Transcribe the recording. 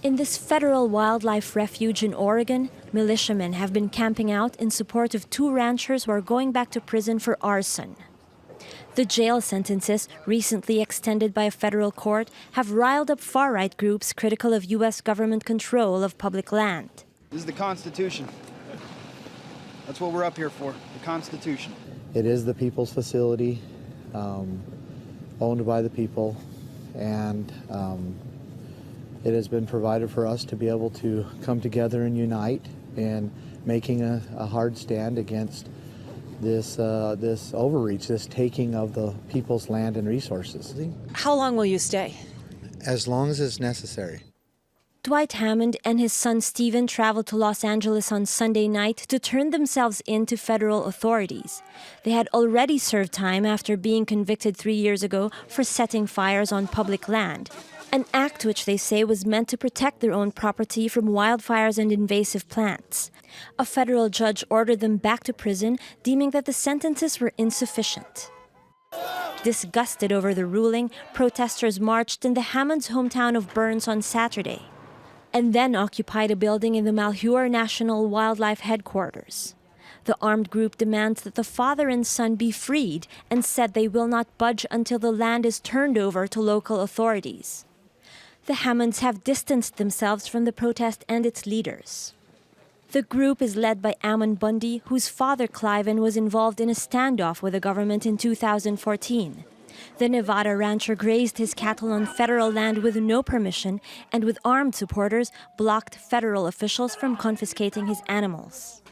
In this federal wildlife refuge in Oregon, militiamen have been camping out in support of two ranchers who are going back to prison for arson. The jail sentences, recently extended by a federal court, have riled up far-right groups critical of U.S. government control of public land. This is the Constitution. That's what we're up here for, the Constitution. It is the people's facility, owned by the people, and it has been provided for us to be able to come together and unite in making a hard stand against this overreach, this taking of the people's land and resources. How long will you stay? As long as it's necessary. Dwight Hammond and his son Stephen traveled to Los Angeles on Sunday night to turn themselves in to federal authorities. They had already served time after being convicted 3 years ago for setting fires on public land, an act which they say was meant to protect their own property from wildfires and invasive plants. A federal judge ordered them back to prison, deeming that the sentences were insufficient. Disgusted over the ruling, protesters marched in the Hammonds' hometown of Burns on Saturday, and then occupied a building in the Malheur National Wildlife Headquarters. The armed group demands that the father and son be freed and said they will not budge until the land is turned over to local authorities. The Hammonds have distanced themselves from the protest and its leaders. The group is led by Ammon Bundy, whose father Cliven was involved in a standoff with the government in 2014. The Nevada rancher grazed his cattle on federal land with no permission and with armed supporters blocked federal officials from confiscating his animals.